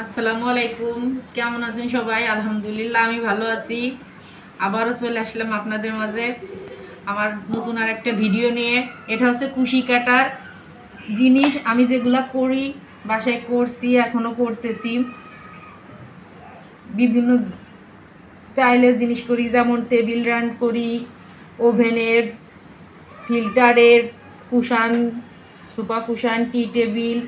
আসসালামু আলাইকুম, কেমন আছেন সবাই? আলহামদুলিল্লাহ আমি ভালো আছি। আবারও চলে আসলাম আপনাদের মাঝে আমার নতুন আর একটা ভিডিও নিয়ে। এটা হচ্ছে কুশি কাটার জিনিস। আমি যেগুলা করি, বাসায় করছি, এখনও করতেছি। বিভিন্ন স্টাইলের জিনিস করি, যেমন টেবিল রান করি, ওভেনের, ফিল্টারের, কুশান, সুপার কুশান, টি টেবিল,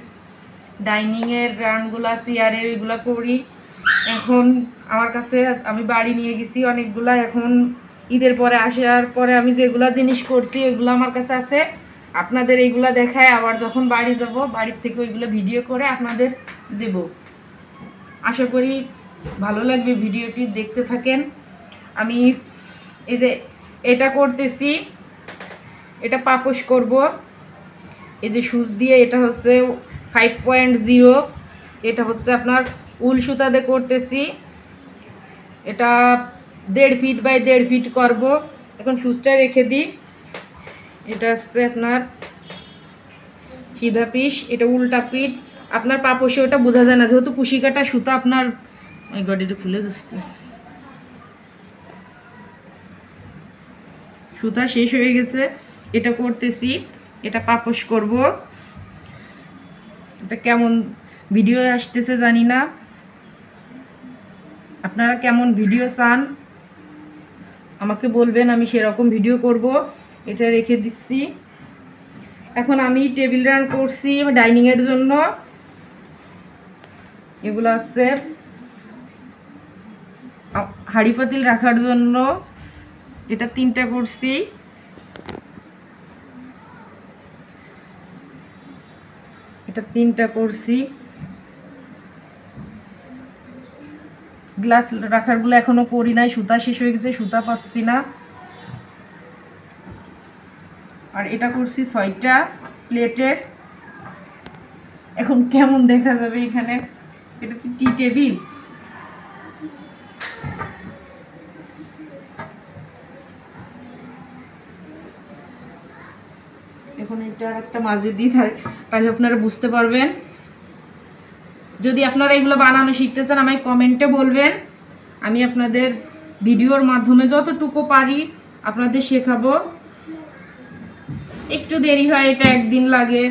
ডাইনিংয়ের রানগুলা, চেয়ারের, এগুলো করি। এখন আমার কাছে আমি বাড়ি নিয়ে গেছি অনেকগুলা। এখন ঈদের পরে আসার পরে আমি যেগুলা জিনিস করছি ওইগুলো আমার কাছে আছে। আপনাদের এইগুলা দেখায় আবার যখন বাড়ি যাব বাড়ির থেকে ওইগুলো ভিডিও করে আপনাদের দেব। আশা করি ভালো লাগবে, ভিডিওটি দেখতে থাকেন। আমি এই যে এটা করতেছি, এটা পাপোশ করব। এই যে সুচ দিয়ে, এটা হচ্ছে 5.0, এটা হচ্ছে আপনার উল সুতা দিয়ে করতেছি। এটা 1.5 ফিট বাই 1.5 ফিট করব। এখন সুচটা রেখে দিই। এটা হচ্ছে আপনার সিধা পিস, এটা উল্টা পিঠ। আপনার পাপোশে ওটা বোঝা যায় না, যেহেতু কুশি কাটা সুতা আপনার ওই গডিটা খুলে যাচ্ছে। সুতা শেষ হয়ে গেছে, এটা করতেছি, এটা পাপোশ করব। এটা কেমন ভিডিও আসতেছে জানি না, আপনারা কেমন ভিডিও চান আমাকে বলবেন, আমি সেরকম ভিডিও করব। এটা রেখে দিচ্ছি। এখন আমি টেবিল রান করছি ডাইনিংয়ের জন্য। এগুলো আছে হাঁড়ি পাতিল রাখার জন্য। এটা 3টা করছি। এটা 3টা করছি। গ্লাস রাখারগুলো এখনো করি নাই, সুতা শেষ হয়ে গেছে, সুতা পাচ্ছি না। আর এটা করছি 6টা প্লেটের। এখন কেমন দেখা যাবে এখানে? এটা কি টি টেবিল? এখন এটা আর একটা মাঝে দিই, তাহলে আপনারা বুঝতে পারবেন। যদি আপনারা এগুলো বানানো শিখতে চান আমায় কমেন্টে বলবেন, আমি আপনাদের ভিডিওর মাধ্যমে যতটুকু পারি আপনাদের শেখাবো। একটু দেরি হয়, এটা একদিন লাগে,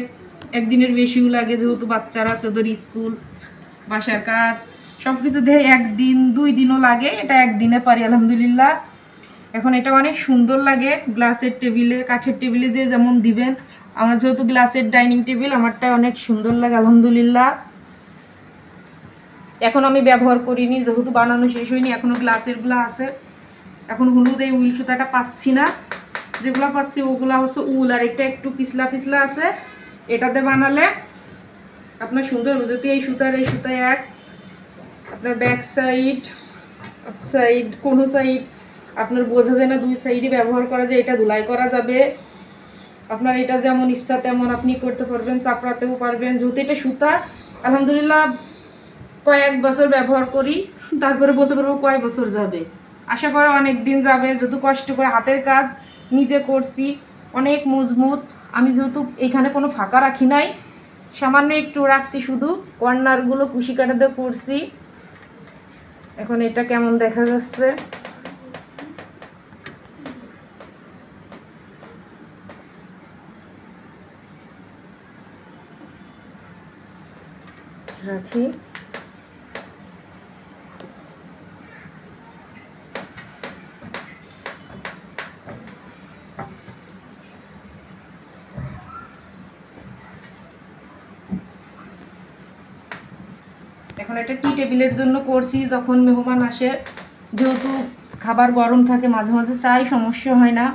একদিনের বেশিও লাগে, যেহেতু বাচ্চারা ওদের স্কুল, বাসার কাজ সব কিছু দিয়ে 1 দিন 2 দিনও লাগে। এটা একদিনে পারি আলহামদুলিল্লাহ। এখন এটা অনেক সুন্দর লাগে গ্লাসের টেবিলে, কাঠের টেবিলে যে যেমন দিবেন। আমার যেহেতু গ্লাসের ডাইনিং টেবিল, আমারটা অনেক সুন্দর লাগে আলহামদুলিল্লাহ। এখন আমি ব্যবহার করিনি, যেহেতু বানানো শেষ হয়নি, এখনো গ্লাসেরগুলো আছে। এখন হলুদ এই উল সুতাটা পাচ্ছি না, যেগুলো পাচ্ছি ওগুলো হচ্ছে উল, আর এটা একটু পিছলা পিছলা আছে। এটাতে বানালে আপনার সুন্দর, যেহেতু এই সুতায় এক, আপনার ব্যাক সাইড সাইড কোনো সাইড আপনার বোঝা যায় না, 2 সাইডে ব্যবহার করা যায়। এটা ধুলাই করা যাবে, আপনার এটা যেমন ইচ্ছা তেমন আপনি করতে পারবেন, চাপড়াতেও পারবেন। যেহেতু এটা সুতা আলহামদুলিল্লাহ কয়েক বছর ব্যবহার করি, তারপরে বলতে পারবো কয়েক বছর যাবে। আশা করি অনেক দিন যাবে, যেহেতু কষ্ট করে হাতের কাজ নিজে করছি, অনেক মজবুত। আমি যেহেতু এখানে কোনো ফাঁকা রাখি নাই, সামান্য একটু রাখছি, শুধু কর্নারগুলো কুশি কাটা দিয়ে করছি। এখন এটা কেমন দেখা যাচ্ছে? রাখি। এখন এটা টি টেবিলের জন্য করছি, যখন মেহমান আসে, যেহেতু খাবার গরম থাকে, মাঝে মাঝে চাই, সমস্যা হয় না।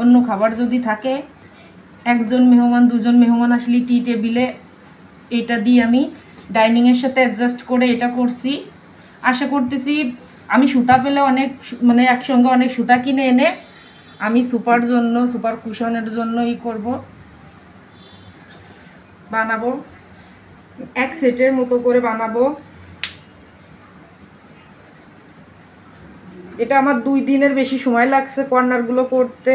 অন্য খাবার যদি থাকে, 1জন মেহমান 2জন মেহমান আসলে টি টেবিলে এটা দিয়ে আমি ডাইনিংয়ের সাথে অ্যাডজাস্ট করে এটা করছি। আশা করতেছি আমি সুতা পেলে অনেক, মানে একসঙ্গে অনেক সুতা কিনে এনে আমি সুপার কুশনের জন্য করব, বানাবো। 1 সেটের মতো করে বানাবো। এটা আমার 2 দিনের বেশি সময় লাগছে কর্নারগুলো করতে,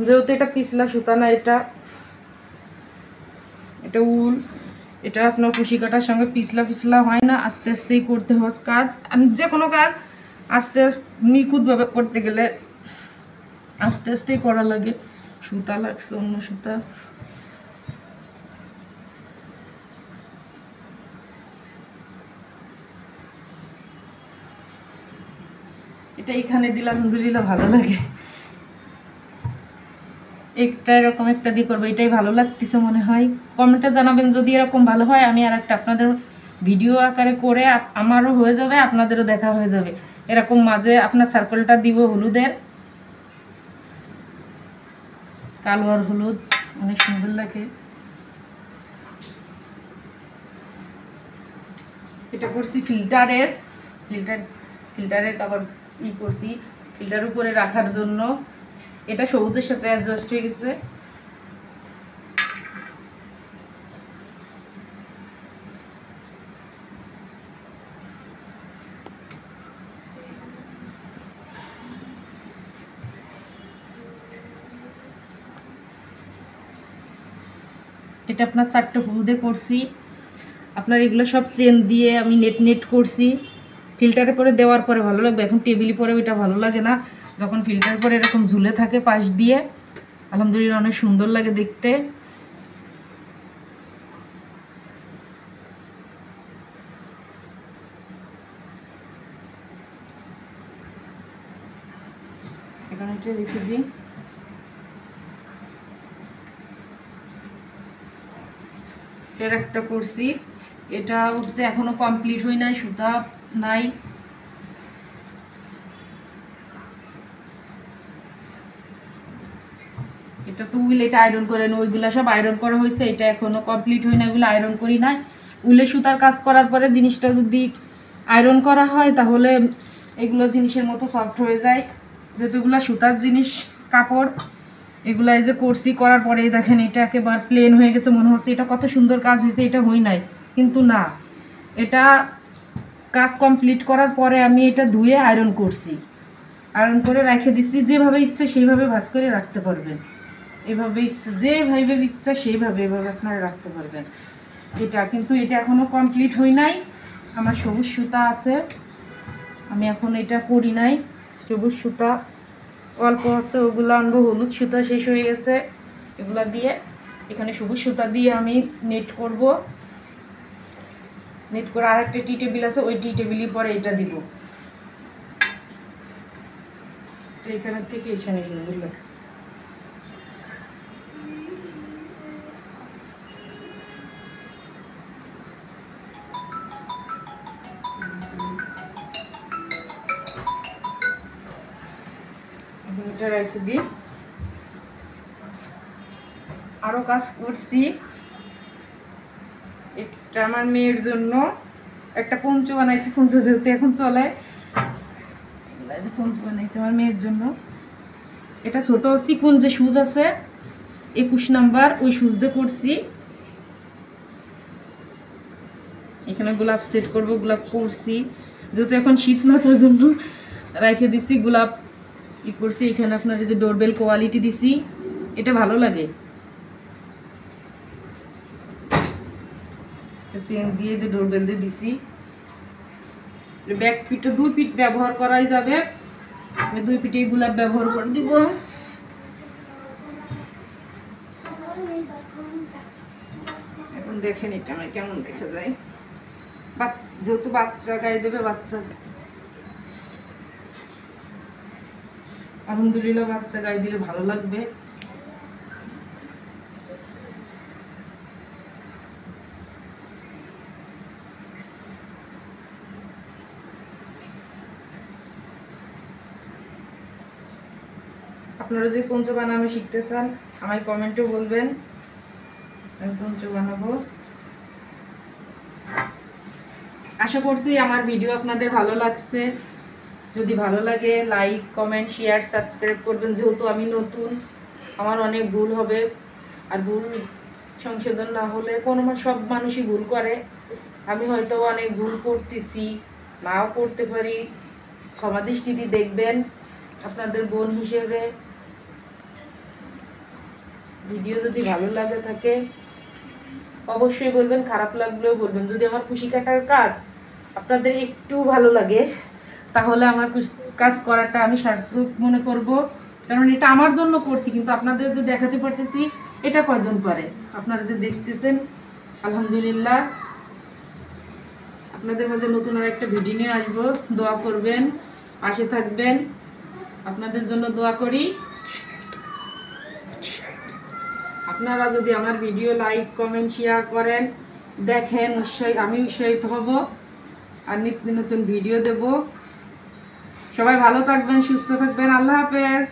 যেহেতু এটা পিছলা সুতা না, এটা উল। এটা আপনার কুশি কাটার সঙ্গে পিছলা পিছলা হয় না, আস্তে আস্তেই করতে হয় কাজ। আর যে কোনো কাজ আস্তে আস্তে নিখুঁতভাবে করতে গেলে আস্তে আস্তেই করা লাগে। সুতা লাগছে, অন্য সুতা। এটা এখানে দিলে আলহামদুলিল্লাহ ভালো লাগে। একটা এরকম একটা দিয়ে করবো, এটাই ভালো লাগতেছে মনে হয়। কমেন্টে জানাবেন যদি এরকম ভালো হয়, আমি আর একটা আপনাদের ভিডিও আকারে করে আমারও হয়ে যাবে, আপনাদেরও দেখা হয়ে যাবে। এরকম মাঝে আপনার সার্কেলটা দিব হলুদের, কালো আর হলুদ, অনেক সুন্দর লাগে। এটা করছি ফিল্টারের আবার করছি ফিল্টার উপরে রাখার জন্য। এটা সবুজের সাথে অ্যাডজাস্ট হয়ে গেছে। এটা আপনার 4টে হলুদে করছি। আপনার এগুলো সব চেন দিয়ে আমি নেট করছি। ফিল্টারে পরে দেওয়ার পরে ভালো লাগবে, এখন টেবিলে পরে ওইটা ভালো লাগে না। যখন ফিল্টার পরে এরকম ঝুলে থাকে পাশ দিয়ে, আলহামদুলিল্লাহ অনেক সুন্দর লাগে দেখতে। এখন এটা রেখে দিই। এর একটা করছি, এটা হচ্ছে এখনো কমপ্লিট হয় নাই, সুতা নাই। এটা তো উইল, এটা আয়রন করে না, ওইগুলো সব আয়রন করা হয়েছে, এটা এখনো কমপ্লিট হয় না, ওইগুলো আয়রন করি নাই। উলে সুতার কাজ করার পরে জিনিসটা যদি আয়রন করা হয় তাহলে এগুলো জিনিসের মতো সফট হয়ে যায়। যেহেতু এগুলো সুতার জিনিস, কাপড়, এগুলো এই যে করছি, করার পরে দেখেন এটা একেবারে প্লেন হয়ে গেছে, মনে হচ্ছে এটা কত সুন্দর কাজ হয়েছে, এটা হই নাই। কিন্তু না, এটা কাজ কমপ্লিট করার পরে আমি এটা ধুয়ে আয়রন করছি, আয়রন করে রেখে দিচ্ছি। যেভাবে ইচ্ছে সেইভাবে ভাঁজ করে রাখতে পারবেন, এভাবে ইচ্ছা যেভাবে ইচ্ছা সেইভাবে এভাবে আপনারা রাখতে পারবেন। এটা কিন্তু এটা এখনও কমপ্লিট হই নাই। আমার সবুজ সুতা আছে, আমি এখন এটা করি নাই। সবুজ সুতা অল্প আছে, ওগুলো আনবো। হলুদ সুতা শেষ হয়ে গেছে, এগুলা দিয়ে এখানে সবুজ সুতা দিয়ে আমি নেট করব। নেট করে আরেকটা টি টেবিল আছে, ওই টি টেবিলের পরে এটা দিব। এখানের থেকে এখানে সুন্দর লাগছে। এটা রেখে দিই। আরো কাজ করছি, এটা আমার মেয়ের জন্য একটা পঞ্চ বানাইছি। পঞ্চ যেহেতু এখন চলে, পঞ্চ বানাইছি আমার মেয়ের জন্য। এটা ছোট চিকন যে সুজ আছে 21 নাম্বার, ওই সুজ দিয়ে করছি। এখানে গোলাপ সেট করব, গোলাপ করছি। যেহেতু এখন শীত না, তার জন্য রেখে দিছি। গোলাপ করছি। এখানে আপনার এই যে ডোরবেল কোয়ালিটি দিছি, এটা ভালো লাগে। চেন দিয়ে যে ডোরবেল দিয়ে দিছি। ব্যাক পিঠে 2 পিঠ ব্যবহার করাই যাবে, আমি 2 পিঠে গোলাপ ব্যবহার করে দিব। এখন দেখেন এটা আমার কেমন দেখা যায়। যেহেতু বাচ্চা গায়ে দেবে, বাচ্চা আলহামদুলিল্লাহ বাচ্চা গায়ে দিলে ভালো লাগবে। আপনারা যদি পঞ্চ বানানো শিখতে চান আমায় কমেন্টে বলবেন, আমি পঞ্চ বানাবো। আশা করছি আমার ভিডিও আপনাদের ভালো লাগছে। যদি ভালো লাগে লাইক, কমেন্ট, শেয়ার, সাবস্ক্রাইব করবেন। যেহেতু আমি নতুন, আমার অনেক ভুল হবে, আর ভুল সংশোধন না হলে সব মানুষই ভুল করে। আমি হয়তো অনেক ভুল করতেছি, নাও করতে পারি, ক্ষমা দৃষ্টিতে দেখবেন আপনাদের বোন হিসেবে। ভিডিও যদি ভালো লাগে থাকে অবশ্যই বলবেন, খারাপ লাগলেও বলবেন। যদি আমার কুশি কাটার কাজ আপনাদের একটু ভালো লাগে তাহলে আমার কাজ করাটা আমি সার্থক মনে করব, কারণ এটা আমার জন্য করছি। কিন্তু আপনাদের যে দেখাতে পারতেছি এটা কজন পারে, আপনারা যে দেখতেছেন আলহামদুলিল্লাহ। আপনাদের মাঝে নতুন আর একটা ভিডিও নিয়ে আসবো, দোয়া করবেন, পাশে থাকবেন, আপনাদের জন্য দোয়া করি। আপনারা যদি আমার ভিডিও লাইক কমেন্ট শেয়ার করেন, দেখেন, আমি উৎসাহিত হব আর নিত্য নতুন ভিডিও দেব। সবাই ভালো থাকবেন, সুস্থ থাকবেন, আল্লাহ হাফেজ।